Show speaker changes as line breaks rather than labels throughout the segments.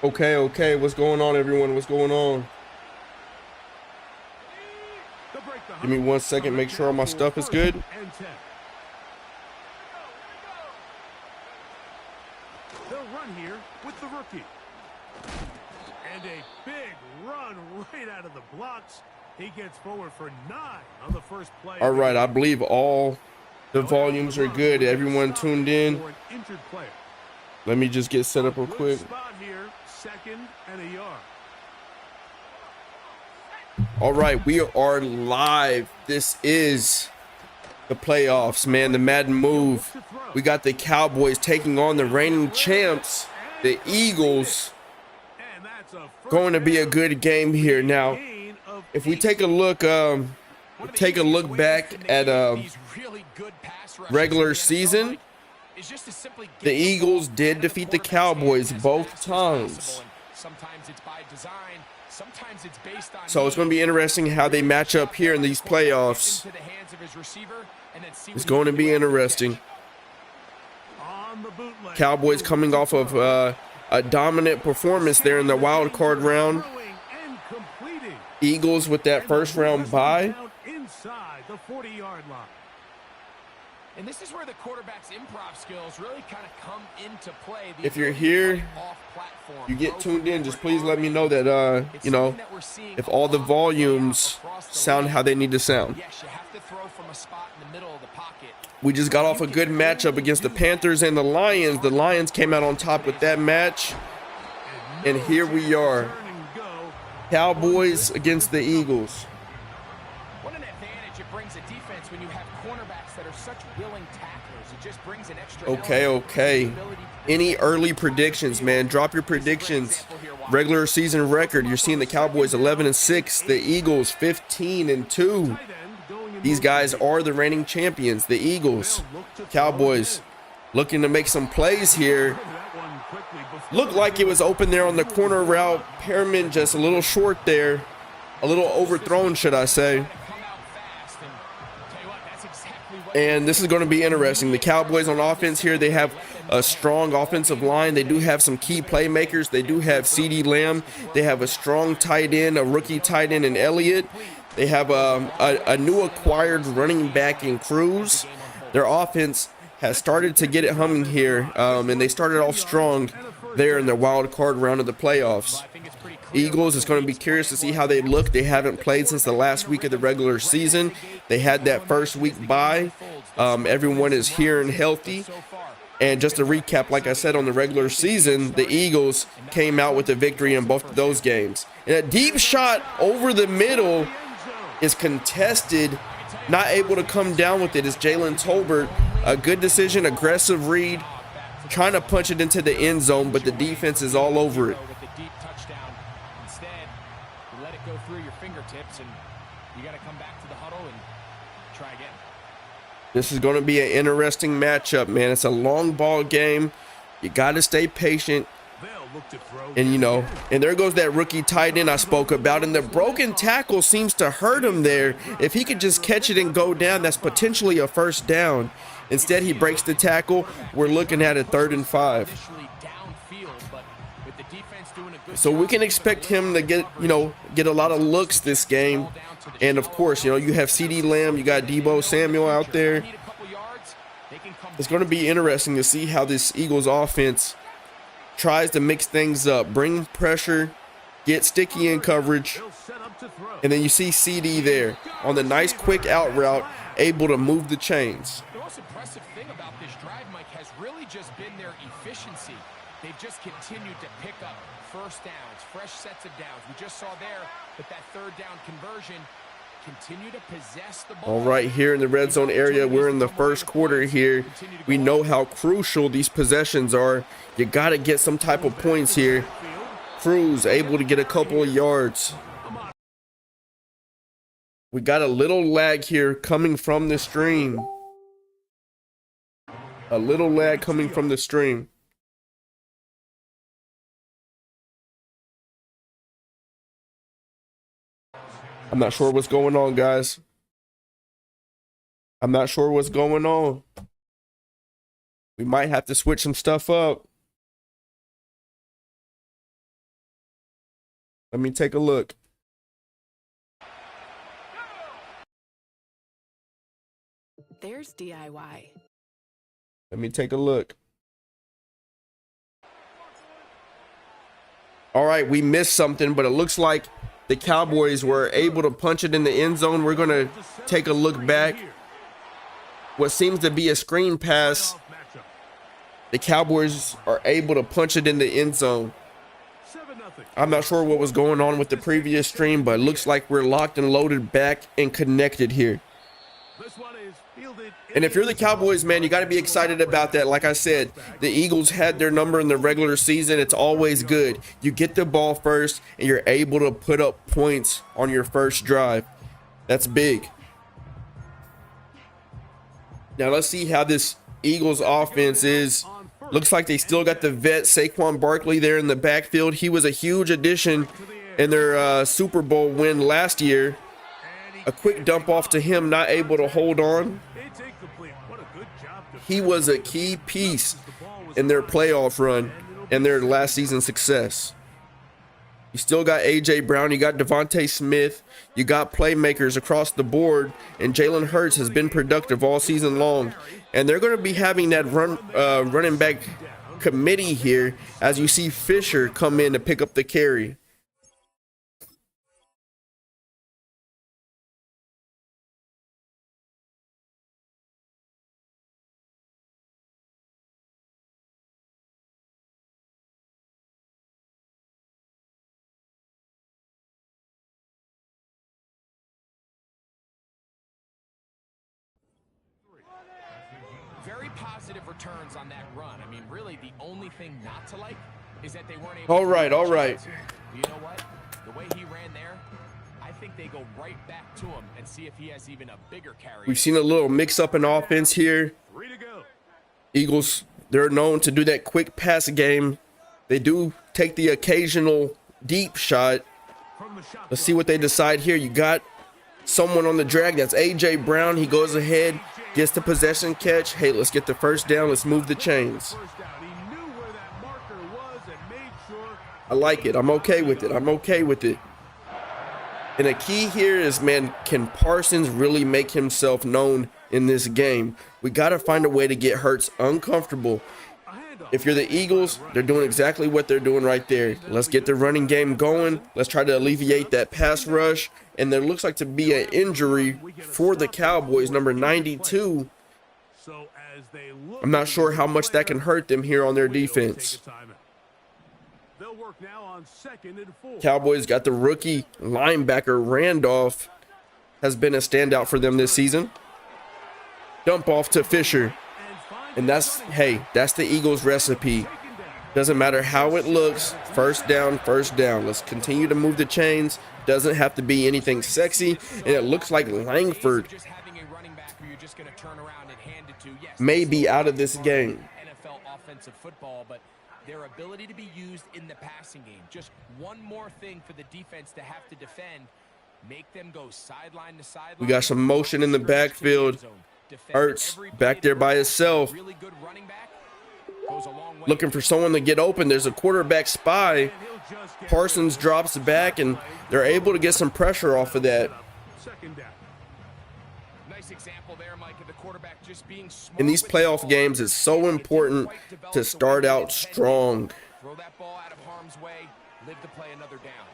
Okay, what's going on, everyone? What's going on? Give me 1 second, make sure all my stuff is good.
They'll run here with the rookie. And a big run right out of the blocks. He gets forward for 9 on the first play.
All right, I believe all the volumes are good. Everyone tuned in. Let me just get set up real quick.
Spot here, 2nd and a yard.
All right, we are live. This is the playoffs, man. The Madden move. We got the Cowboys taking on the reigning champs, the Eagles. Going to be a good game here. Now, if we take a look back at regular season, the Eagles did defeat the Cowboys both times. So it's going to be interesting how they match up here in these playoffs. It's going to be interesting. Cowboys coming off of a dominant performance there in the wild card round. Eagles with that first round bye.
And this is where the quarterback's improv skills really kind of come into play.
If you're here, you get tuned in, just please let me know that, you know, if all the volumes sound how they need to sound.
Yes, you have to throw from a spot in the middle of the pocket.
We just got off a good matchup against the Panthers and the Lions. The Lions came out on top with that match. And here we are. Cowboys against the Eagles.
What an advantage it brings a defense when you have cornerbacks that are such willing tacklers. It just brings an extra.
Okay. Any early predictions, man? Drop your predictions. Regular season record. You're seeing the Cowboys 11-6, the Eagles 15-2. These guys are the reigning champions, the Eagles. Cowboys looking to make some plays here. Looked like it was open there on the corner route. Perriman just a little short there. A little overthrown, should I say. And this is going to be interesting. The Cowboys on offense here, they have a strong offensive line. They do have some key playmakers. They do have CeeDee Lamb. They have a strong tight end, a rookie tight end in Elliott. They have a new acquired running back in Cruz. Their offense has started to get it humming here, and they started off strong there in the wild card round of the playoffs. Eagles is going to be curious to see how they look. They haven't played since the last week of the regular season. They had that first week bye. Everyone is here and healthy. And just to recap, like I said, on the regular season, the Eagles came out with a victory in both of those games. And a deep shot over the middle is contested. Not able to come down with it is Jalen Tolbert. A good decision, aggressive read, trying to punch it into the end zone, but the defense is all over it.
Let it go through your fingertips, and you got to come back to the huddle and try again.
This is going to be an interesting matchup, man. It's a long ball game. You got to stay patient. And, you know, and there goes that rookie tight end I spoke about. And the broken tackle seems to hurt him there. If he could just catch it and go down, that's potentially a first down. Instead, he breaks the tackle. We're looking at a 3rd and 5. So we can expect him to get a lot of looks this game. And of course, you know, you have CeeDee Lamb, you got Deebo Samuel out there. It's going to be interesting to see how this Eagles offense tries to mix things up, bring pressure, get sticky in coverage. And then you see CeeDee there on the nice quick out route, able to move the chains.
The most impressive thing about this drive, Mike, has really just been their efficiency. They've just continued to pick up first downs, fresh sets of downs. We just saw there that 3rd down conversion, continue to possess the ball.
All right, here in the red zone area, we're in the first quarter here. We know how crucial these possessions are. You got to get some type of points here. Cruz able to get a couple of yards. We got a little lag here coming from the stream. A little lag coming from the stream. I'm not sure what's going on, guys. I'm not sure what's going on. We might have to switch some stuff up. Let me take a look.
There's DIY.
Let me take a look. All right, we missed something, but it looks like the Cowboys were able to punch it in the end zone. We're going to take a look back. What seems to be a screen pass, the Cowboys are able to punch it in the end zone. I'm not sure what was going on with the previous stream, but it looks like we're locked and loaded back and connected here. And if you're the Cowboys, man, you got to be excited about that. Like I said, the Eagles had their number in the regular season. It's always good. You get the ball first, and you're able to put up points on your first drive. That's big. Now, let's see how this Eagles offense is. Looks like they still got the vet Saquon Barkley there in the backfield. He was a huge addition in their Super Bowl win last year. A quick dump off to him, not able to hold on. He was a key piece in their playoff run and their last season success. You still got A.J. Brown, you got Devontae Smith, you got playmakers across the board, and Jalen Hurts has been productive all season long. And they're going to be having that running back committee here as you see Fisher come in to pick up the carry.
Very positive returns on that run. I mean, really, the only thing not to like is that they weren't able
All
to
right, all right.
You know what? The way he ran there, I think they go right back to him and see if he has even a bigger carry.
We've seen a little mix-up in offense here. Eagles, they're known to do that quick pass game. They do take the occasional deep shot. Let's see what they decide here. You got someone on the drag. That's A.J. Brown. He goes ahead, gets the possession catch. Hey, let's get the first down. Let's move the chains. I like it. I'm okay with it. I'm okay with it. And a key here is, man, can Parsons really make himself known in this game? We got to find a way to get Hurts uncomfortable. If you're the Eagles, they're doing exactly what they're doing right there. Let's get the running game going. Let's try to alleviate that pass rush. And there looks like to be an injury for the Cowboys, number 92. I'm not sure how much that can hurt them here on their defense. Cowboys got the rookie linebacker Randolph, has been a standout for them this season. Dump off to Fisher. And that's the Eagles recipe. Doesn't matter how it looks. First down, first down. Let's continue to move the chains. Doesn't have to be anything sexy. And it looks like Langford may be out of this game.
NFL offensive football, but their ability to be used in the passing game. Just one more thing for the defense to have to defend. Make them go sideline to sideline.
We got some motion in the backfield. Hurts back there by himself. Looking for someone to get open. There's a quarterback spy. Parsons drops back, and they're able to get some pressure off of that.
Nice example there, Mike, of the quarterback just being smart.
In these playoff games, it's so important to start out strong.
Throw that ball out of harm's way, live to play another down.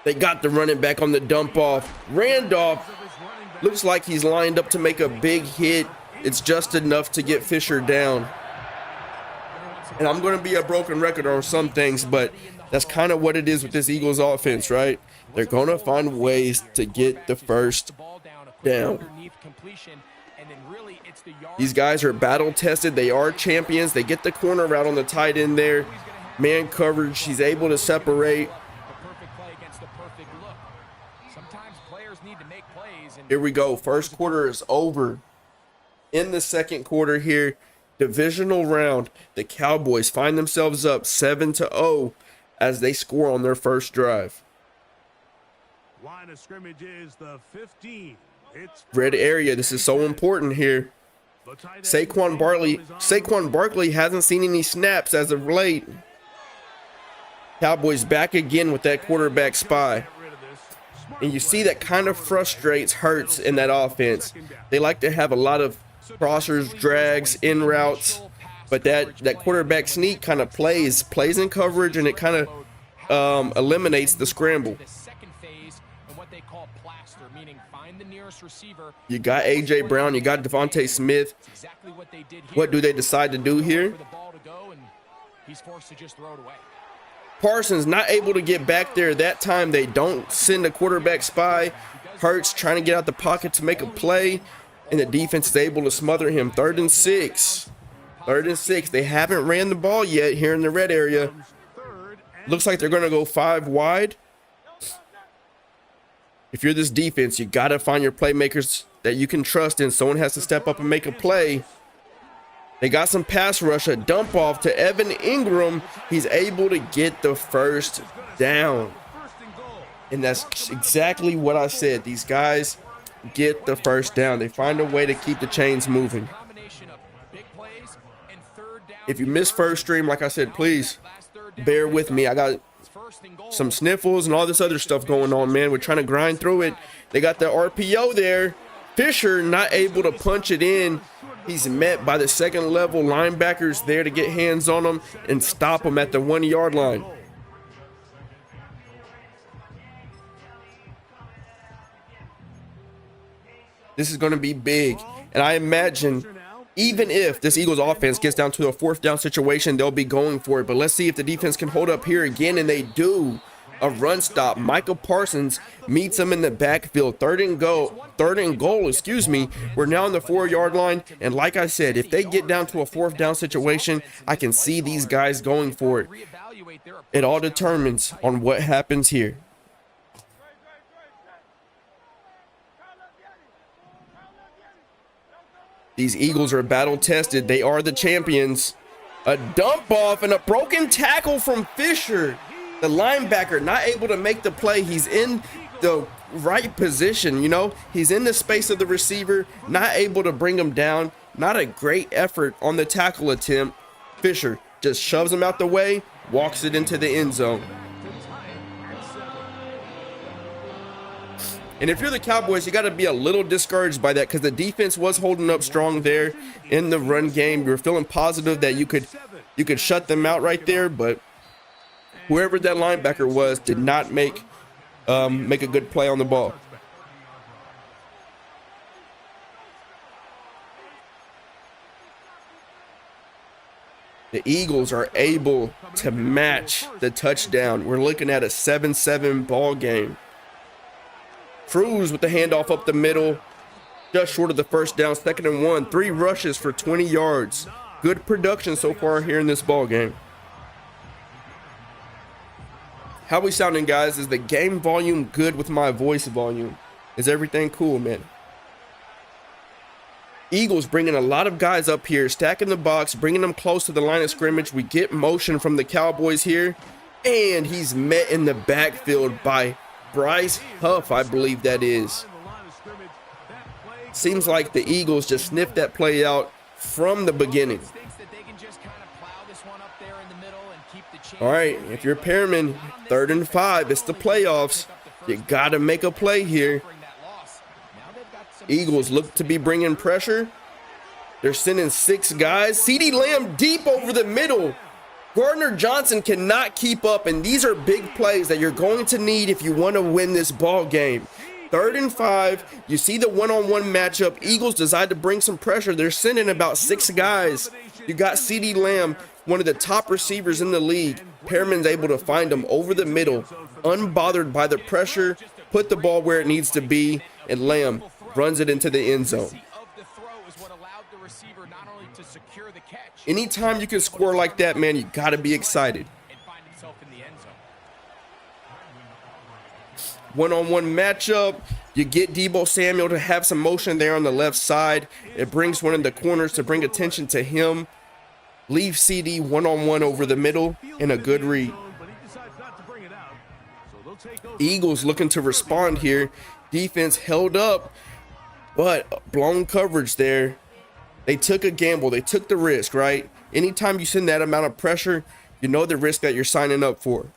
They got the running back on the dump off. Randolph looks like he's lined up to make a big hit. It's just enough to get Fisher down. And I'm going to be a broken record on some things, but that's kind of what it is with this Eagles offense, right? They're going to find ways to get the first down. These guys are battle tested. They are champions. They get the corner route on the tight end there. Man coverage. He's able to separate. Here we go. First quarter is over. In the second quarter here, divisional round, the Cowboys find themselves up 7-0 as they score on their first drive.
Line of scrimmage is the 15. It's
Red area. This is so important here. Saquon Barkley hasn't seen any snaps as of late. Cowboys back again with that quarterback spy. And you see that kind of frustrates Hurts in that offense. They like to have a lot of crossers, drags, in routes, but that quarterback sneak kind of plays in coverage, and it kind of eliminates the scramble. You got A.J. Brown, you got Devontae Smith. What do they decide to do here? Parsons not able to get back there that time. They don't send a quarterback spy. Hurts trying to get out the pocket to make a play, and the defense is able to smother him. 3rd and 6. 3rd and 6. They haven't ran the ball yet here in the red area. Looks like they're going to go 5 wide. If you're this defense, you got to find your playmakers that you can trust in. Someone has to step up and make a play. They got some pass rush, a dump off to Evan Ingram. He's able to get the 1st down. And that's exactly what I said. These guys get the 1st down. They find a way to keep the chains moving. If you missed first stream, like I said, please bear with me. I got some sniffles and all this other stuff going on, man. We're trying to grind through it. They got the RPO there. Fisher not able to punch it in. He's met by the 2nd level linebackers there to get hands on him and stop him at the 1-yard line. This is going to be big. And I imagine even if this Eagles offense gets down to a 4th down situation, they'll be going for it. But let's see if the defense can hold up here again, and they do. A run stop. Michael Parsons meets him in the backfield. 3rd and goal, excuse me. We're now on the 4-yard line. And like I said, if they get down to a 4th down situation, I can see these guys going for it. It all determines on what happens here. These Eagles are battle tested. They are the champions. A dump off and a broken tackle from Fisher. The linebacker not able to make the play. He's in the right position, you know. He's in the space of the receiver, not able to bring him down. Not a great effort on the tackle attempt. Fisher just shoves him out the way, walks it into the end zone. And if you're the Cowboys, you got to be a little discouraged by that because the defense was holding up strong there in the run game. You were feeling positive that you could shut them out right there, but whoever that linebacker was did not make a good play on the ball. The Eagles are able to match the touchdown. We're looking at a 7-7 ball game. Cruz with the handoff up the middle, just short of the 1st down. 2nd and 1. 3 rushes for 20 yards. Good production so far here in this ball game. How we sounding, guys? Is the game volume good with my voice volume? Is everything cool, man? Eagles bringing a lot of guys up here, stacking the box, bringing them close to the line of scrimmage. We get motion from the Cowboys here, and he's met in the backfield by Bryce Huff, I believe that is. Seems like the Eagles just sniffed that play out from the beginning. All right, if you're Pearman, 3rd and 5, it's the playoffs. You got to make a play here. Eagles look to be bringing pressure. They're sending 6 guys. CeeDee Lamb deep over the middle. Gardner Johnson cannot keep up, and these are big plays that you're going to need if you want to win this ball game. 3rd and 5, you see the one-on-one matchup. Eagles decide to bring some pressure. They're sending about 6 guys. You got CeeDee Lamb, one of the top receivers in the league. Pearman's able to find him over the middle, unbothered by the pressure, put the ball where it needs to be, and Lamb runs it into the end zone. Anytime you can score like that, man, you got to be excited. One-on-one matchup. You get Deebo Samuel to have some motion there on the left side. It brings one of the corners to bring attention to him. Leave CD one-on-one over the middle and a good read. Eagles looking to respond here. Defense held up, but blown coverage there. They took a gamble. They took the risk, right? Anytime you send that amount of pressure, you know the risk that you're signing up for.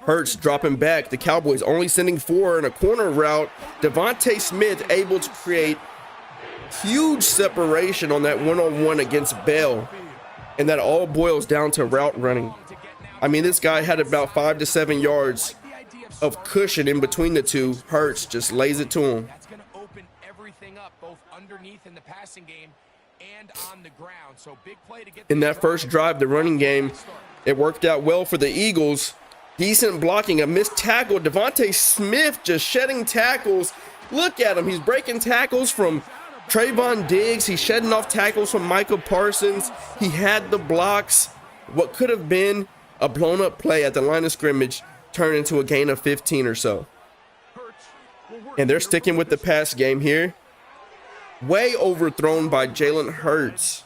Hurts dropping back. The Cowboys only sending 4 in a corner route. Devontae Smith able to create huge separation on that one-on-one against Bell. And that all boils down to route running. I mean, this guy had about 5 to 7 yards of cushion in between the two. Hurts just lays it to him.
That's going to open everything up, both underneath in the passing game and on the ground. So big play to get
in that first drive, the running game, it worked out well for the Eagles. Decent blocking, a missed tackle. Devontae Smith just shedding tackles. Look at him. He's breaking tackles from Trayvon Diggs. He's shedding off tackles from Micah Parsons. He had the blocks. What could have been a blown up play at the line of scrimmage turned into a gain of 15 or so. And they're sticking with the pass game here. Way overthrown by Jalen Hurts.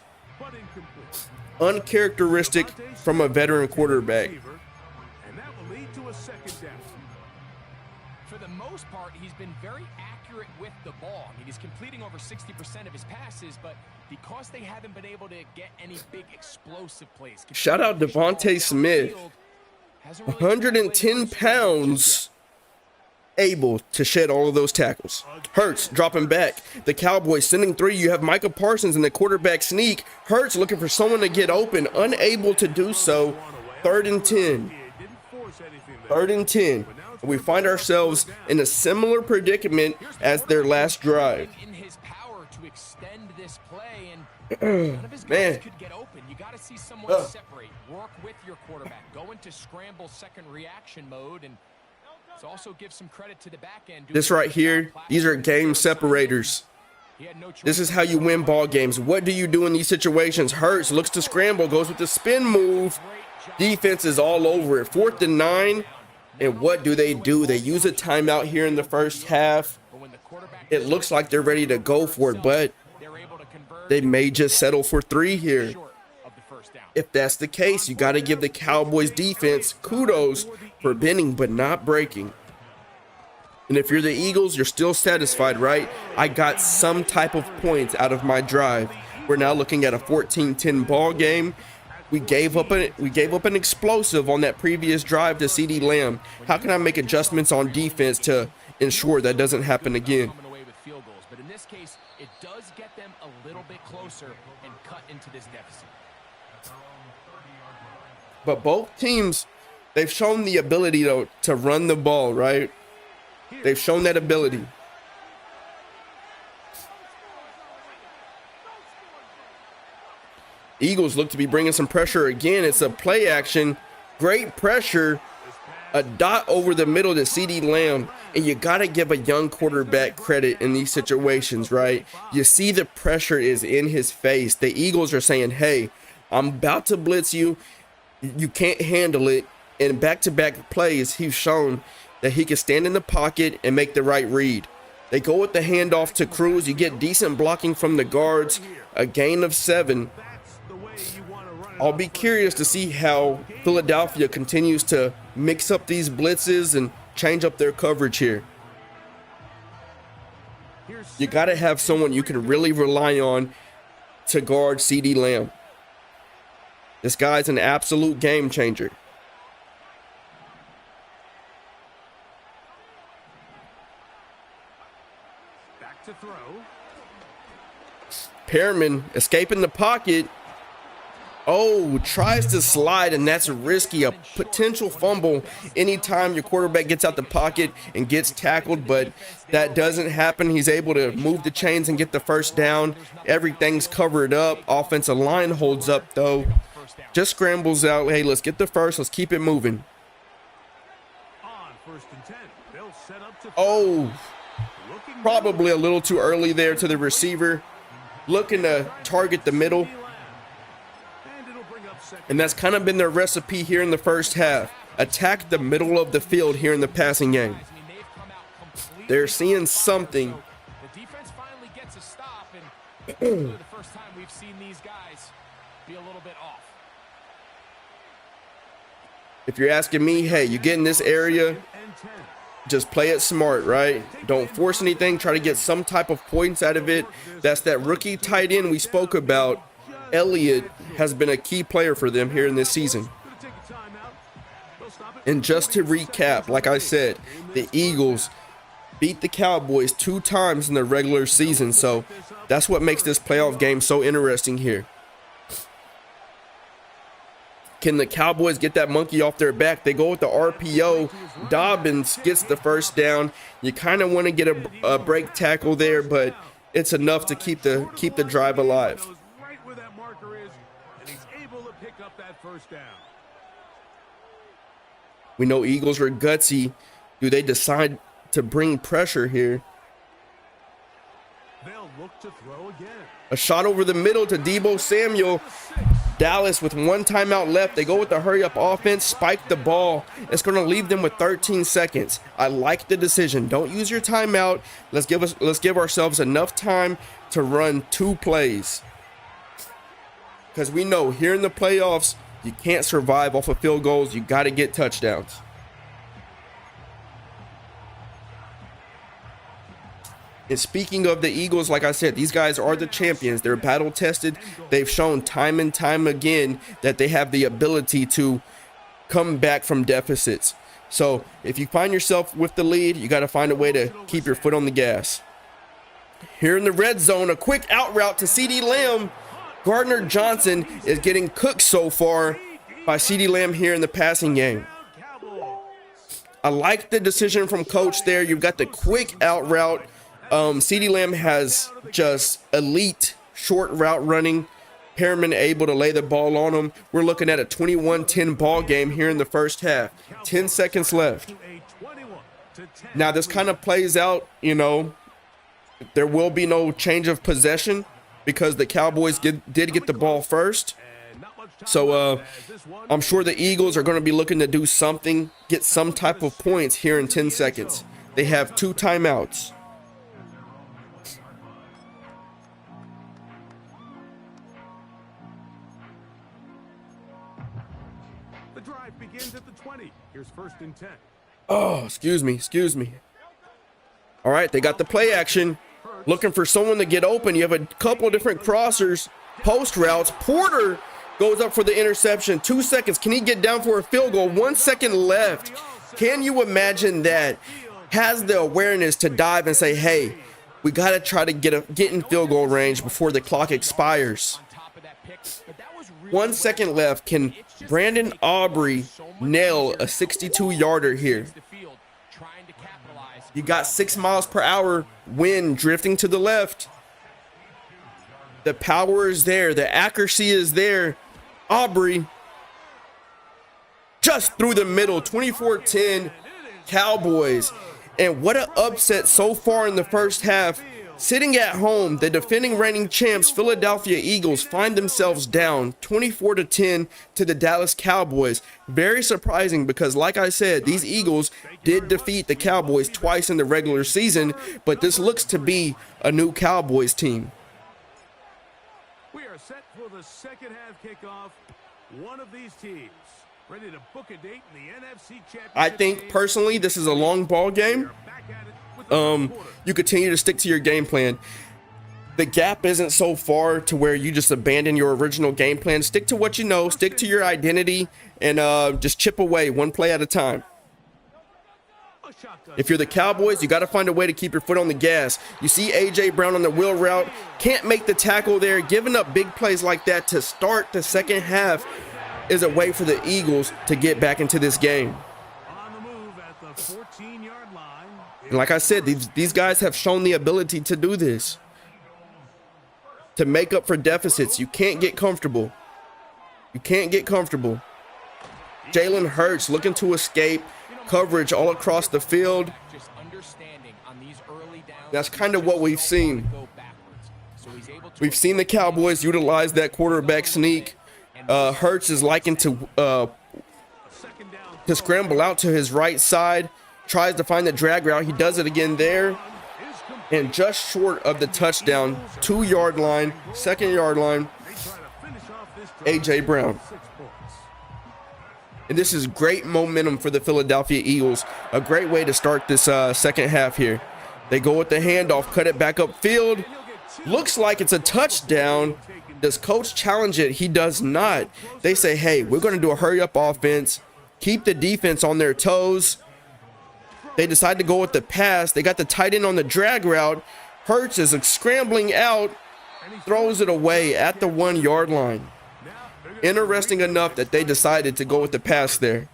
Uncharacteristic from a veteran quarterback.
And that will lead to a second down.
For the most part, he's been very accurate with the ball. I mean, he's completing over 60% of his passes, but because they haven't been able to get any big explosive plays.
Shout out Devontae Smith. 110 pounds, able to shed all of those tackles. Hurts dropping back. The Cowboys sending 3. You have Micah Parsons in the quarterback sneak. Hurts looking for someone to get open, unable to do so. 3rd and 10. 3rd and 10. We find ourselves in a similar predicament as their last drive.
In his power to extend this play, and none of his
Man.
guys could get open. You got to see someone separate, work with your quarterback, go into scramble second reaction mode, and also give some credit to the back end.
This right here, these are game separators. This is how you win ball games. What do you do in these situations? Hurts looks to scramble, goes with the spin move. Defense is all over it. 4th and 9. And what do? They use a timeout here in the first half. It looks like they're ready to go for it, but they may just settle for 3 here. If that's the case, you got to give the Cowboys defense kudos for bending but not breaking. And if you're the Eagles, you're still satisfied, right? I got some type of points out of my drive. We're now looking at a 14-10 ball game. We gave up an explosive on that previous drive to CeeDee Lamb. How can I make adjustments on defense to ensure that doesn't happen again?
But in this case, it does get them a little bit closer and cut into this deficit.
But both teams, they've shown the ability to run the ball, right? They've shown that ability. Eagles look to be bringing some pressure again. It's a play action, great pressure, a dot over the middle to CeeDee Lamb. And you got to give a young quarterback credit in these situations, right? You see the pressure is in his face. The Eagles are saying, hey, I'm about to blitz you. You can't handle it. And back-to-back plays, he's shown that he can stand in the pocket and make the right read. They go with the handoff to Cruz. You get decent blocking from the guards, a gain of 7. I'll be curious to see how Philadelphia continues to mix up these blitzes and change up their coverage here. You got to have someone you can really rely on to guard CeeDee Lamb. This guy's an absolute game changer.
Back to throw.
Perriman escaping the pocket. Oh, tries to slide, and that's risky. A potential fumble anytime your quarterback gets out the pocket and gets tackled, but that doesn't happen. He's able to move the chains and get the first down. Everything's covered up. Offensive line holds up, though. Just scrambles out. Hey, let's get the first. Let's keep it moving.
On 1st and 10. They'll set up to
Oh, probably a little too early there to the receiver. Looking to target the middle. And that's kind of been their recipe here in the first half. Attack the middle of the field here in the passing game. They're seeing something.
The defense finally gets a stop, and it's really the first time we've seen these guys be a little bit off.
If you're asking me, hey, you get in this area, just play it smart, right? Don't force anything. Try to get some type of points out of it. That's that rookie tight end we spoke about. Elliott has been a key player for them here in this season. And just to recap, like I said, the Eagles beat the Cowboys 2 times in the regular season. So that's what makes this playoff game so interesting here. Can the Cowboys get that monkey off their back? They go with the RPO. Dobbins gets the first down. You kind of want to get a break tackle there, but it's enough to keep the drive alive.
Right where that marker is, and he's able to pick up that first down.
We know Eagles are gutsy. Do they decide to bring pressure here?
They'll look to throw again.
A shot over the middle to Deebo Samuel. Dallas with 1 timeout left. They go with the hurry up offense, spike the ball. It's going to leave them with 13 seconds. I like the decision. Don't use your timeout. Let's give ourselves enough time to run 2 plays. Because we know here in the playoffs, you can't survive off of field goals. You got to get touchdowns. And speaking of the Eagles, like I said, these guys are the champions. They're battle tested. They've shown time and time again that they have the ability to come back from deficits. So if you find yourself with the lead, you got to find a way to keep your foot on the gas. Here in the red zone, a quick out route to CeeDee Lamb. Gardner Johnson is getting cooked so far by CeeDee Lamb here in the passing game. I like the decision from coach there. You've got the quick out route. CeeDee Lamb has just elite short route running. Perriman able to lay the ball on him. We're looking at a 21-10 ball game here in the first half. 10 seconds left. Now this kind of plays out, you know, there will be no change of possession because the Cowboys did get the ball first. So I'm sure the Eagles are going to be looking to do something, get some type of points here in 10 seconds. They have 2 timeouts.
The drive begins at the 20. Here's 1st and 10.
Oh, excuse me. All right, they got the play action. Looking for someone to get open. You have a couple different crossers, post routes. Porter goes up for the interception. 2 seconds. Can he get down for a field goal? 1 second left. Can you imagine that? Has the awareness to dive and say, hey, we got to try to get in field goal range before the clock expires. 1 second left. Can Brandon Aubrey nail a 62-yarder here? You got 6 miles per hour wind drifting to the left. The power is there. The accuracy is there. Aubrey just through the middle. 24-10 Cowboys. And what an upset so far in the first half. Sitting at home, the defending reigning champs Philadelphia Eagles find themselves down 24-10 to the Dallas Cowboys. Very surprising because, like I said, these Eagles did defeat the Cowboys twice in the regular season, but this looks to be a new Cowboys team.
We are set for the second half kickoff. One of these teams ready to book a date in the NFC Championship.
I think personally this is a long ball game. You continue to stick to your game plan. The gap isn't so far to where you just abandon your original game plan. Stick to what you know, stick to your identity, and just chip away 1 play at a time. If you're the Cowboys, you got to find a way to keep your foot on the gas. You see A.J. Brown on the wheel route, can't make the tackle there. Giving up big plays like that to start the second half is a way for the Eagles to get back into this game.
On the move at the 14-yard line.
And like I said, these guys have shown the ability to do this. To make up for deficits, you can't get comfortable. You can't get comfortable. Jalen Hurts looking to escape. Coverage all across the field. That's kind of what we've seen. We've seen the Cowboys utilize that quarterback sneak. Hurts is liking to scramble out to his right side. Tries to find the drag route. He does it again there. And just short of the touchdown, 2-yard line, 2nd yard line, A.J. Brown. And this is great momentum for the Philadelphia Eagles. A great way to start this second half here. They go with the handoff, cut it back upfield. Looks like it's a touchdown. Does coach challenge it? He does not. They say, hey, we're going to do a hurry up offense. keep the defense on their toes. They decide to go with the pass. They got the tight end on the drag route. Hurts is scrambling out, throws it away at the 1 yard line. Interesting enough that they decided to go with the pass there.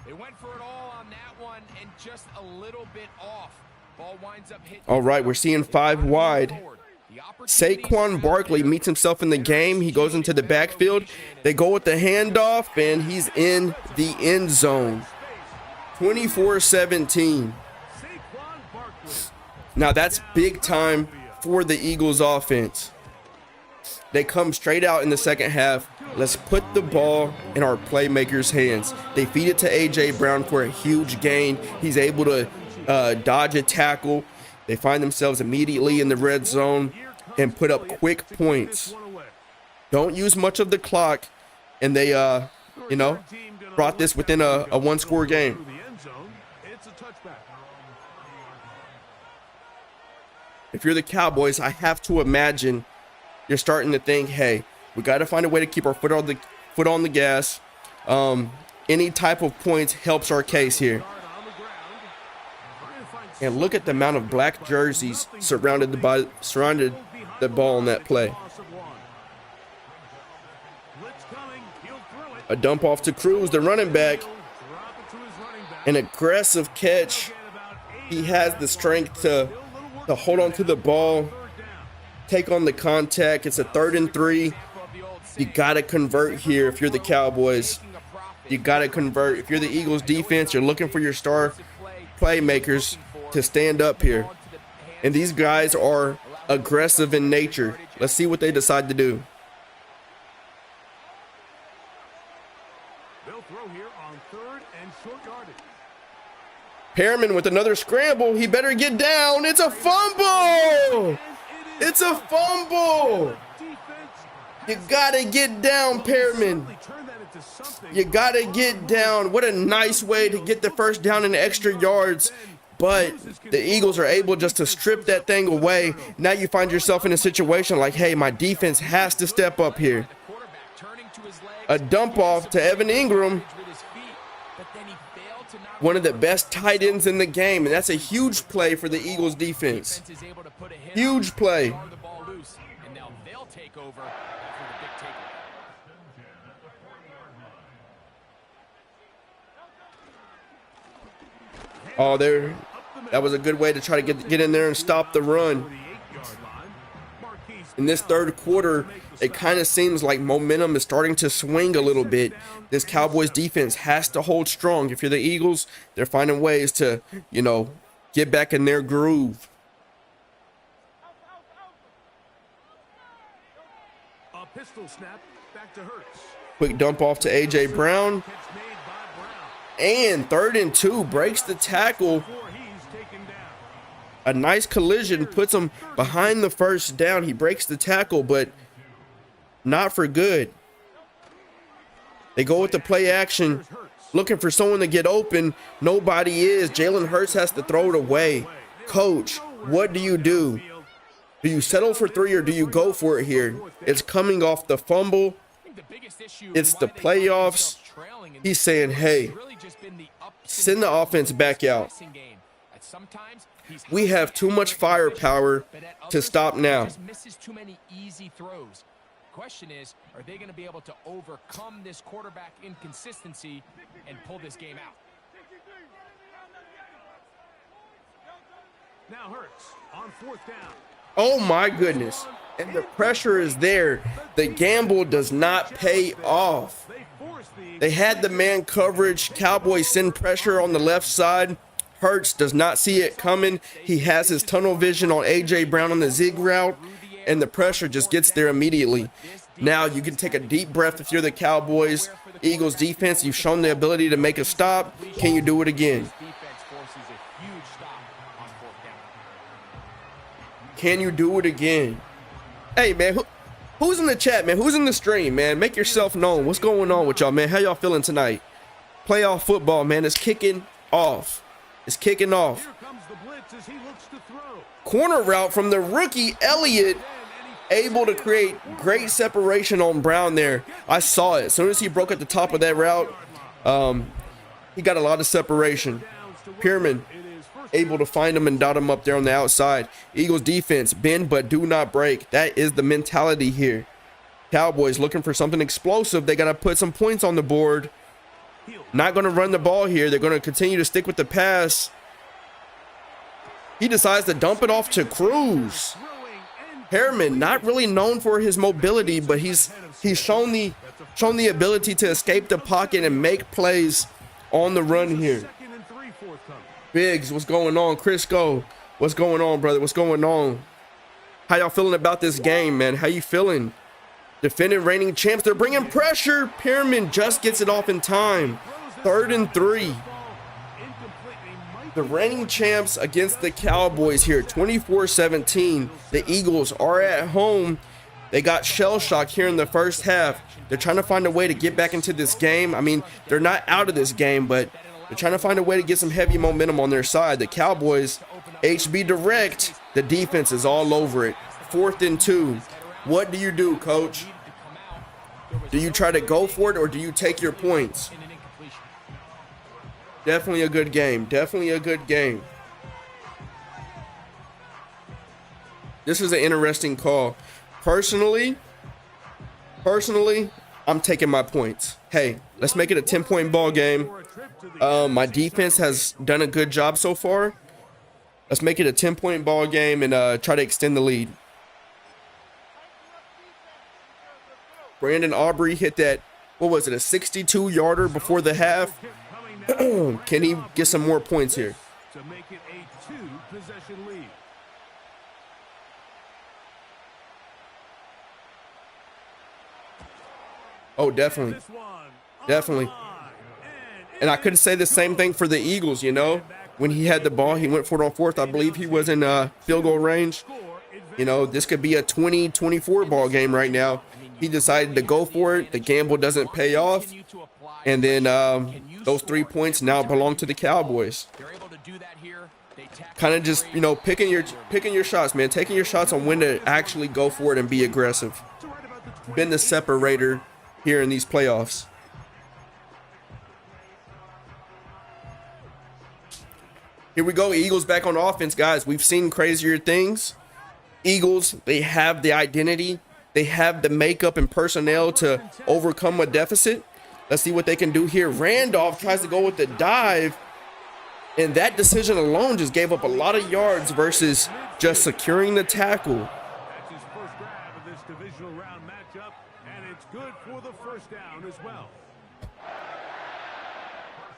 They went for it all on that one and just a little bit off. Ball winds up hitting.
All right, we're seeing 5 wide. Saquon Barkley meets himself in the game. He goes into the backfield. They go with the handoff, and he's in the end zone. 24-17. Now that's big time for the Eagles offense. They come straight out in the second half. Let's put the ball in our playmakers' hands. They feed it to A.J. Brown for a huge gain. He's able to dodge a tackle. They find themselves immediately in the red zone and put up quick points. Don't use much of the clock, and they, brought this within a 1-score game. If you're the Cowboys, I have to imagine you're starting to think, hey, we got to find a way to keep our foot on the gas. Any type of points helps our case here. And look at the amount of black jerseys surrounded the ball on that play. A dump off to Cruz, the running back. An aggressive catch. He has the strength to hold on to the ball, take on the contact. It's a 3rd and 3. You got to convert here if you're the Cowboys. You got to convert. If you're the Eagles defense, you're looking for your star playmakers to stand up here. And these guys are aggressive in nature. Let's see what they decide to do.
They'll throw here on 3rd and short yardage.
Perriman with another scramble. He better get down. It's a fumble. It's a fumble. You got to get down, Perriman. You got to get down. What a nice way to get the first down and extra yards. But the Eagles are able just to strip that thing away. Now you find yourself in a situation like, hey, my defense has to step up here. A dump off to Evan Ingram. One of the best tight ends in the game, and that's a huge play for the Eagles defense. Huge play. Oh, there. That was a good way to try to get in there and stop the run. In this 3rd quarter, it kind of seems like momentum is starting to swing a little bit. This Cowboys defense has to hold strong. If you're the Eagles, they're finding ways to, get back in their groove.
A pistol snap back to Hurts.
Quick dump off to A.J. Brown. And 3rd and 2 breaks the tackle. A nice collision puts him behind the first down. He breaks the tackle, but not for good. They go with the play action, looking for someone to get open. Nobody is. Jalen Hurts has to throw it away. Coach, what do you do? Do you settle for 3 or do you go for it here? It's coming off the fumble. It's the playoffs. He's saying, hey, send the offense back out. We have too much firepower to stop now.
Question is, are they going to be able to overcome this quarterback inconsistency and pull this game out?
Now Hurts on 4th down.
Oh my goodness. And the pressure is there. The gamble does not pay off. They had the man coverage. Cowboys send pressure on the left side. Hurts does not see it coming. He has his tunnel vision on A.J. Brown on the zig route, and the pressure just gets there immediately. Now you can take a deep breath if you're the Cowboys. Eagles defense, you've shown the ability to make a stop. Can you do it again? Can you do it again? Hey, man, who's in the chat, man? Who's in the stream, man? Make yourself known. What's going on with y'all, man? How y'all feeling tonight? Playoff football, man, is kicking off. It's kicking off. Corner route from the rookie, Elliott. able to create great separation on Brown there. I saw it. As soon as he broke at the top of that route, he got a lot of separation. Pierman able to find him and dot him up there on the outside. Eagles defense, bend but do not break. That is the mentality here. Cowboys looking for something explosive. They got to put some points on the board. Not going to run the ball here. They're going to continue to stick with the pass. He decides to dump it off to Cruz. Harriman, not really known for his mobility, but he's shown the ability to escape the pocket and make plays on the run here. Biggs, what's going on? Crisco, what's going on, brother? What's going on? How y'all feeling about this game, man? How you feeling? Defending reigning champs. They're bringing pressure. Pierman just gets it off in time. 3rd and 3. The reigning champs against the Cowboys here, 24-17. The Eagles are at home. They got shell shock here in the first half. They're trying to find a way to get back into this game. I mean, they're not out of this game, but they're trying to find a way to get some heavy momentum on their side. The Cowboys, HB direct. The defense is all over it. 4th and 2. What do you do, coach? Do you try to go for it or do you take your points? Definitely a good game. Definitely a good game. This is an interesting call. Personally, I'm taking my points. Hey, let's make it a 10-point ball game. My defense has done a good job so far. Let's make it a 10-point ball game and try to extend the lead. Brandon Aubrey hit that, what was it, a 62-yarder before the half. Can he get some more points here?
To make it a 2-possession lead.
Oh, definitely. Definitely. And I could say the same thing for the Eagles, you know. When he had the ball, he went for it on 4th. I believe he was in field goal range. You know, this could be a 20-24 ball game right now. He decided to go for it. The gamble doesn't pay off. And then those 3 points now belong to the Cowboys. Kind of just, you know, picking your shots, man. Taking your shots on when to actually go for it and be aggressive. Been the separator here in these playoffs. Here we go. Eagles back on offense, guys. We've seen crazier things. Eagles, they have the identity. They have the makeup and personnel to overcome a deficit. Let's see what they can do here. Randolph tries to go with the dive, and that decision alone just gave up a lot of yards versus just securing the tackle.
That's his first grab of this divisional round matchup, and it's good for the first down as well.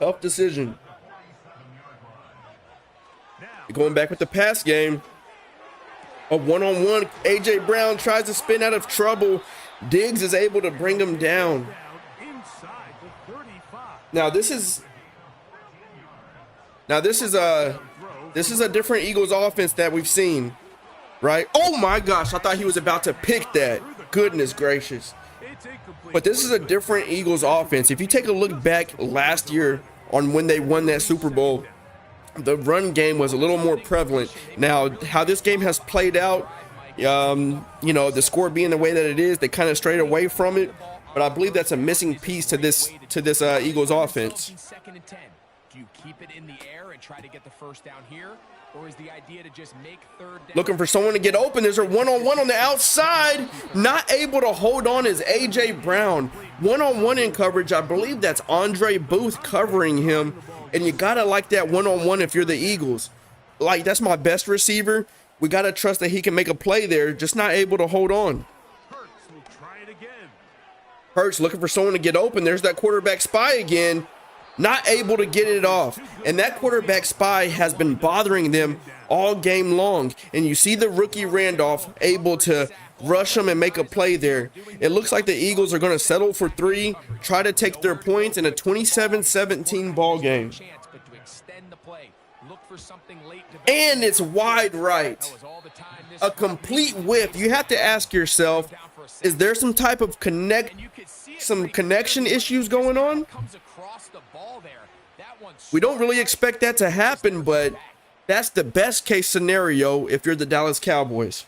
Tough decision. Going back with the pass game. A one-on-one. A.J. Brown tries to spin out of trouble. Diggs is able to bring him down. Now this is a different Eagles offense that we've seen, right? Oh my gosh, I thought he was about to pick that. Goodness gracious. But this is a different Eagles offense. If you take a look back last year on when they won that Super Bowl, the run game was a little more prevalent. Now, how this game has played out, you know, the score being the way that it is, they kind of strayed away from it. But I believe that's a missing piece to this Eagles offense.
Do you keep it in the air and try to get the first down here, or is the idea to just make third down?
Looking for someone to get open. There's a one-on-one on the outside. Not able to hold on is A.J. Brown. One-on-one in coverage. I believe that's Andre Booth covering him. And you got to like that one-on-one if you're the Eagles. Like, that's my best receiver. We got to trust that he can make a play there. Just not able to hold on. Hurts looking for someone to get open. There's that quarterback spy again. Not able to get it off. And that quarterback spy has been bothering them all game long. And you see the rookie Randolph able to rush him and make a play there. It looks like the Eagles are going to settle for 3, try to take their points in a 27-17 ball game. And it's wide right. A complete whiff. You have to ask yourself, is there some type of connection issues going on? We don't really expect that to happen, but that's the best case scenario if you're the Dallas Cowboys.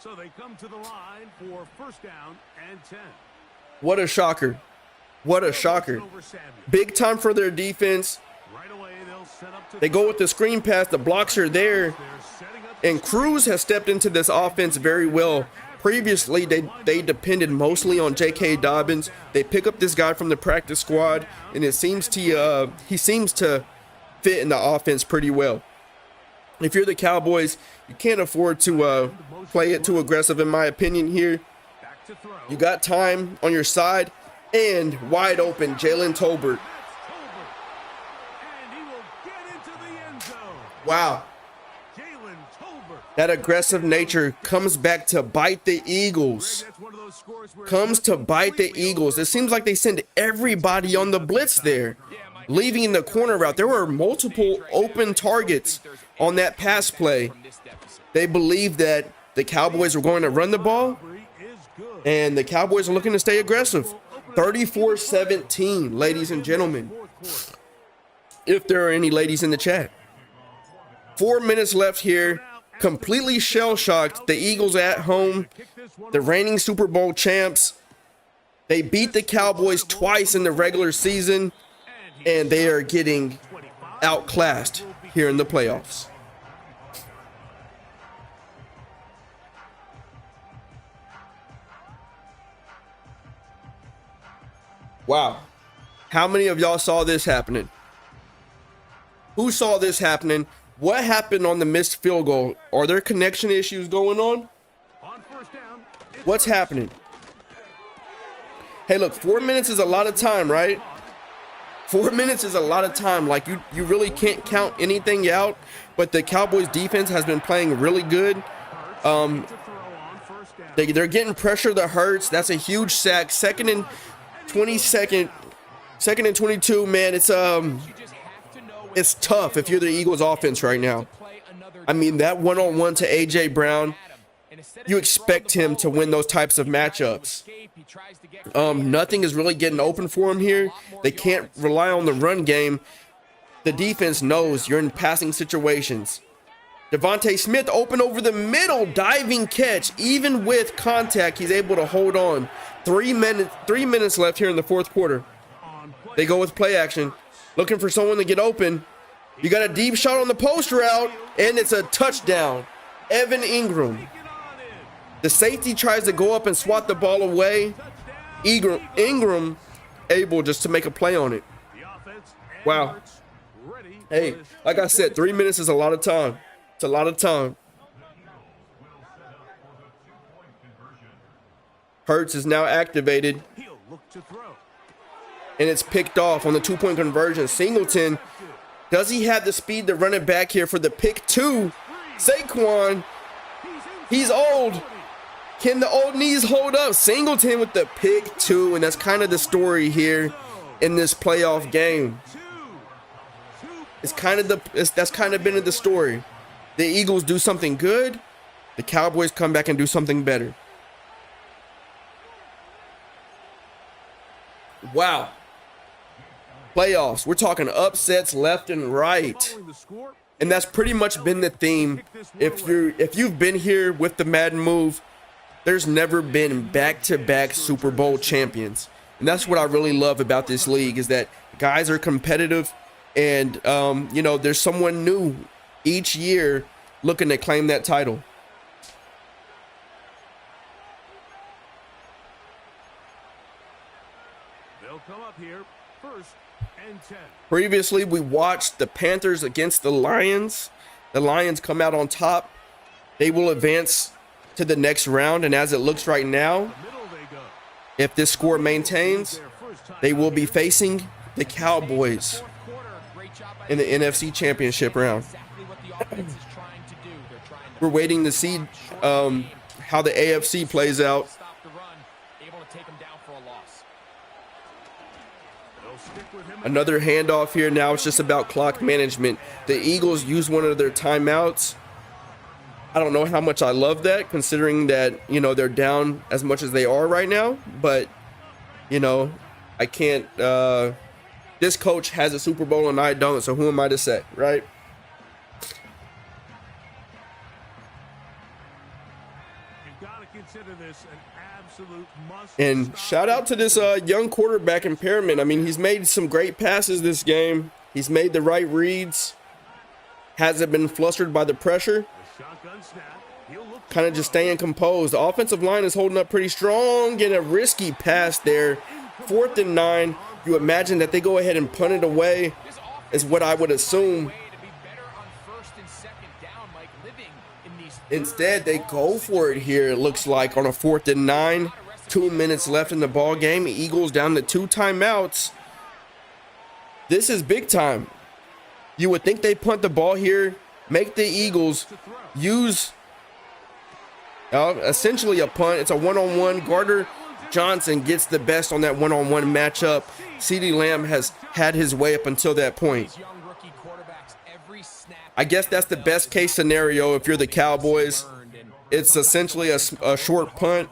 So they come to the line for first down and 10.
What a shocker. What a shocker. Big time for their defense.
Right away, they'll set up to
They go with the screen pass. The blocks are there. And Cruz has stepped into this offense very well. Previously, they depended mostly on J.K. Dobbins. They pick up this guy from the practice squad, and it seems to he seems to fit in the offense pretty well. If you're the Cowboys, you can't afford to play it too aggressive, in my opinion here. You got time on your side, and wide open, Jalen Tolbert.
And he will get into the end zone.
Wow.
Jalen Tolbert.
That aggressive nature comes back to bite the Eagles.
That's one of those scores where
Comes to bite the Eagles. It seems like they send everybody on the blitz there, leaving the corner route. There were multiple open targets on that pass play. They believe that the Cowboys are going to run the ball,
is good.
and the Cowboys are looking to stay aggressive. 34-17, ladies and gentlemen, if there are any ladies in the chat. 4 minutes left here. Completely shell-shocked. The Eagles at home, the reigning Super Bowl champs. They beat the Cowboys twice in the regular season, and they are getting outclassed here in the playoffs. Wow. How many of y'all saw this happening? Who saw this happening? What happened on the missed field goal? Are there connection issues going on?
On first down, it's
What's happening? Hey, look, 4 minutes is a lot of time, right? 4 minutes is a lot of time. Like, you really can't count anything out, but the Cowboys defense has been playing really good.
to throw on first down.
They're getting pressure to Hurts. That's a huge sack. Second and 22, man. It's tough if you're the Eagles offense right now. I mean, that one-on-one to A.J. Brown, you expect him to win those types of matchups. Nothing is really getting open for him here. They can't rely on the run game. The defense knows you're in passing situations. Devontae Smith open over the middle, diving catch. Even with contact, he's able to hold on. 3 minutes left here in the fourth quarter. They go with play action, looking for someone to get open. You got a deep shot on the post route, and it's a touchdown. Evan Ingram. The safety tries to go up and swat the ball away. Ingram able just to make a play on it. Wow. Hey, like I said, 3 minutes is a lot of time. It's a lot of time. Hurts is now activated,
He'll look to throw.
and it's picked off on the two-point conversion. Singleton, does he have the speed to run it back here for the pick two? Saquon, he's old. Can the old knees hold up? Singleton with the pick two, and that's kind of the story here in this playoff game. That's kind of been the story. The Eagles do something good, the Cowboys come back and do something better. Wow. Playoffs. We're talking upsets left and right. And that's pretty much been the theme. If you've been here with the Madden move, there's never been back-to-back Super Bowl champions. And that's what I really love about this league, is that guys are competitive, and there's someone new each year looking to claim that title.
They'll come up here first and 10.
Previously, we watched the Panthers against the Lions. The Lions come out on top. They will advance to the next round, and as it looks right now,
Middle they go.
if this score maintains, they will be facing the Cowboys in the NFC Championship round. We're waiting to see how the AFC plays out. Another handoff here. Now it's just about clock management. The Eagles use one of their timeouts. I don't know how much I love that, considering that, they're down as much as they are right now. But, I can't. This coach has a Super Bowl and I don't, so who am I to say, right?
consider this an absolute must.
And shout out to this young quarterback in Perriman. I mean, he's made some great passes this game. He's made the right reads. Hasn't been flustered by the pressure.
Shotgun snap. He'll look
Kind of just staying composed. The offensive line is holding up pretty strong. Getting a risky pass there. 4th and 9. You imagine that they go ahead and punt it away is what I would assume. Instead, they go for it here, it looks like, on a 4th and 9. 2 minutes left in the ball game. Eagles down to 2 timeouts. This is big time. You would think they punt the ball here, make the Eagles use essentially a punt. It's a one-on-one. Gardner Johnson gets the best on that one-on-one matchup. CeeDee Lamb has had his way up until that point. I guess that's the best case scenario if you're the Cowboys. It's essentially a short punt.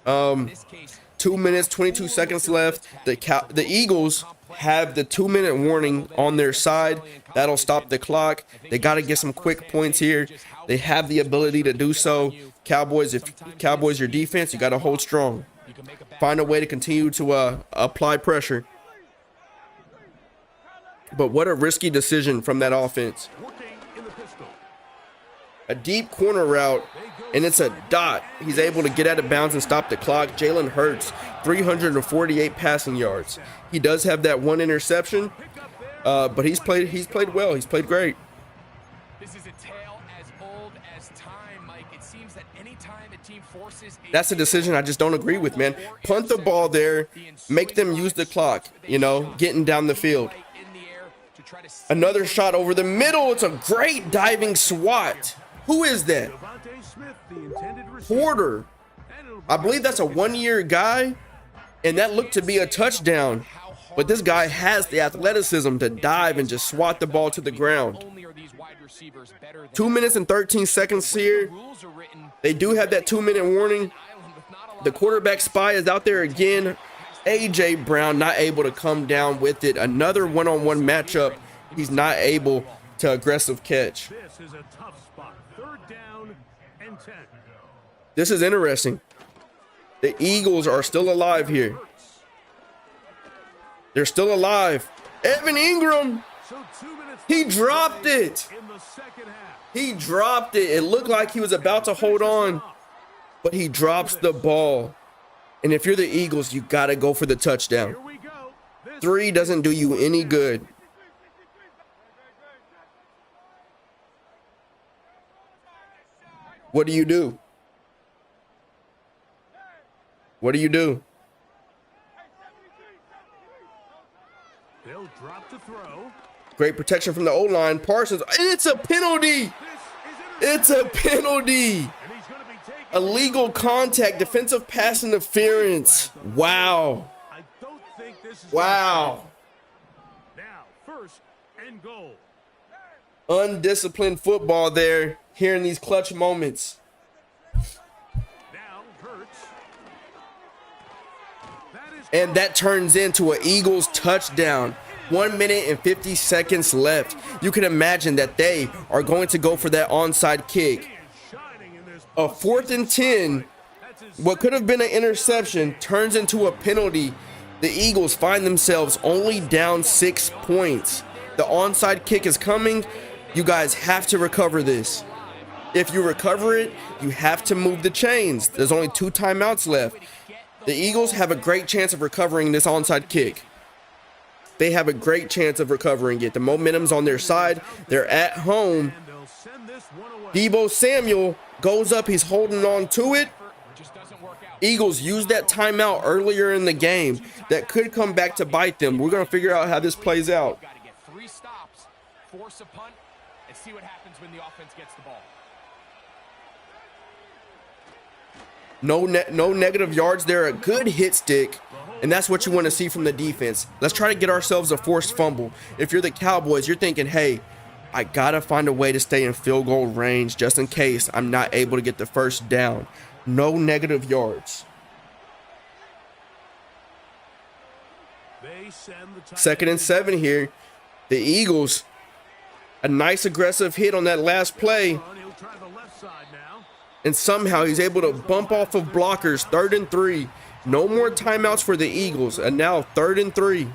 2 minutes, 22 seconds left. The Eagles have the 2-minute warning on their side. That'll stop the clock. They got to get some quick points here. They have the ability to do so. Cowboys, if Cowboys your defense, you got to hold strong. Find a way to continue to apply pressure. But what a risky decision from that offense. A deep corner route, and it's a dot. He's able to get out of bounds and stop the clock. Jalen Hurts, 348 passing yards. He does have that one interception, but he's played well. He's played great.
This is a tale as old as time, Mike. It seems that any time a team forces
That's a decision I just don't agree with, man. Punt the ball there, make them use the clock, getting down the field. Another shot over the middle. It's a great diving swat. Who is that? Porter. I believe that's a 1-year guy, and that looked to be a touchdown. But this guy has the athleticism to dive and just swat the ball to the ground. 2 minutes and 13 seconds here. They do have that 2-minute warning. The quarterback spy is out there again. A.J. Brown not able to come down with it. Another one-on-one matchup. He's not able to aggressive catch.
This is a tough spot. 3rd down and 10.
This is interesting. The Eagles are still alive here. They're still alive. Evan Ingram.
So 2 minutes
He dropped it.
in the second half.
He dropped it. It looked like he was about to hold on, but he drops the ball. And if you're the Eagles, you got to go for the touchdown.
Here we go. This
3 doesn't do you any good. What do you do? What do you do?
they'll drop to throw.
Great protection from the O-line. Parsons, and it's a penalty. It's a penalty.
And he's going to be taken.
Illegal contact, defensive pass interference. Wow.
I don't think this is
Wow.
now 1st and goal.
Undisciplined football there, here in these clutch moments.
Now Hurts.
And that turns into an Eagles touchdown. 1 minute and 50 seconds left. You can imagine that they are going to go for that onside kick. A 4th and 10, what could have been an interception, turns into a penalty. The Eagles find themselves only down 6 points. The onside kick is coming. You guys have to recover this. If you recover it, you have to move the chains. There's only 2 timeouts left. The Eagles have a great chance of recovering this onside kick. They have a great chance of recovering it. The momentum's on their side. They're at home. Deebo Samuel goes up. He's holding on to it. Eagles used that timeout earlier in the game. That could come back to bite them. We're going to figure out how this plays out.
Got to get 3 stops, force a punt, and see what happens when the offense gets the ball.
No negative yards there. A good hit stick. And that's what you want to see from the defense. Let's try to get ourselves a forced fumble. If you're the Cowboys, you're thinking, hey, I got to find a way to stay in field goal range just in case I'm not able to get the first down. No negative yards. 2nd and 7 here. The Eagles, a nice aggressive hit on that last play.
He'll try the left side now.
And somehow he's able to bump off of blockers. 3rd and 3. No more timeouts for the Eagles. And now 3rd and 3.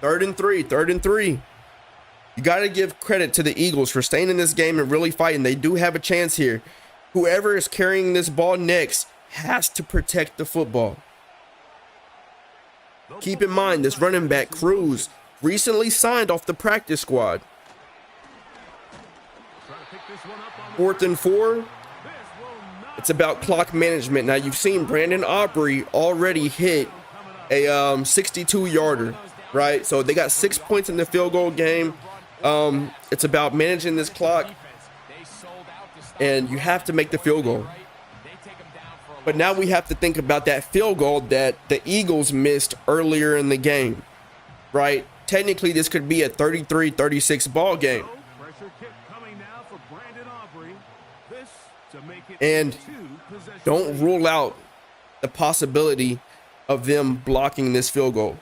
3rd and 3. 3rd and 3. You got to give credit to the Eagles for staying in this game and really fighting. They do have a chance here. Whoever is carrying this ball next has to protect the football. Keep in mind, this running back, Cruz, recently signed off the practice squad. 4th and 4. It's about clock management. Now, you've seen Brandon Aubrey already hit a 62-yarder, right? So they got 6 points in the field goal game. It's about managing this clock, and you have to make the field goal. But now we have to think about that field goal that the Eagles missed earlier in the game, right? Technically, this could be a 33-36 ball game. And don't rule out the possibility of them blocking this field goal.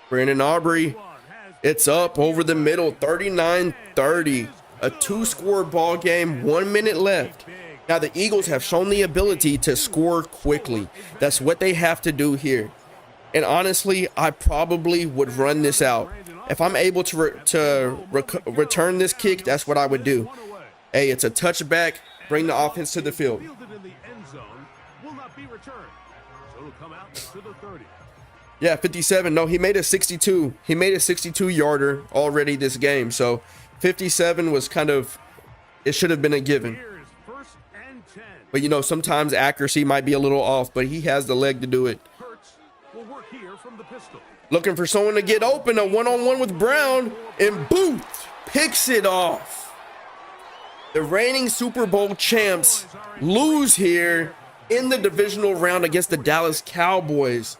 Brandon Aubrey, it's up over the middle, 39-30. A 2-score ball game, 1 minute left. Now the Eagles have shown the ability to score quickly. That's what they have to do here. And honestly, I probably would run this out. If I'm able to return this kick, that's what I would do. Hey, it's a touchback. Bring the offense to the field. Yeah, 57. No, he made a 62. He made a 62-yarder already this game. So 57 was kind of, it should have been a given. But, you know, sometimes accuracy might be a little off, but he has the leg to do it. Looking for someone to get open, a one-on-one with Brown, and Booth picks it off. The reigning Super Bowl champs lose here in the divisional round against the Dallas Cowboys.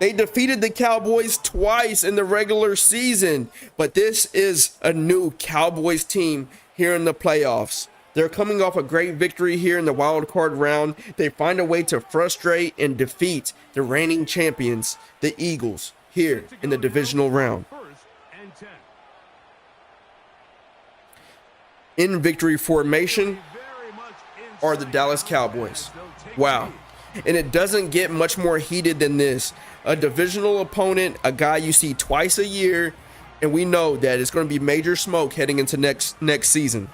They defeated the Cowboys twice in the regular season, but this is a new Cowboys team here in the playoffs. They're coming off a great victory here in the wild card round. They find a way to frustrate and defeat the reigning champions, the Eagles, here in the divisional round. In victory formation are the Dallas Cowboys. Wow. And it doesn't get much more heated than this. A divisional opponent, a guy you see twice a year, and we know that it's going to be major smoke heading into next season.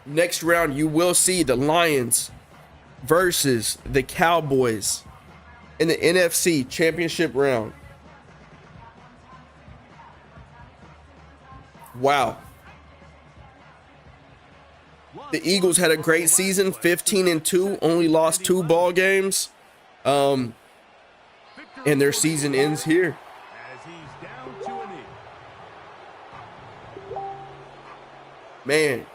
Next round, you will see the Lions versus the Cowboys in the NFC Championship round. Wow. The Eagles had a great season, 15-2, only lost 2 ball games. And their season ends here. Man.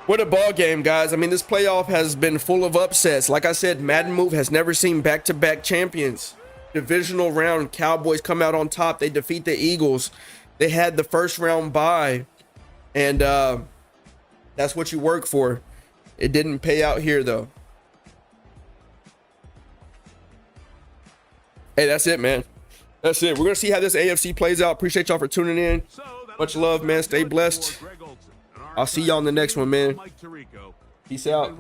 What a ball game, guys. I mean, this playoff has been full of upsets. Like I said, Madden Move has never seen back-to-back champions. Divisional round, Cowboys come out on top. They defeat the Eagles. They had the first round bye. And that's what you work for. It didn't pay out here, though. Hey, that's it, man. That's it. We're going to see how this AFC plays out. Appreciate y'all for tuning in. Much love, man. Stay blessed. I'll see y'all in the next one, man. Peace out.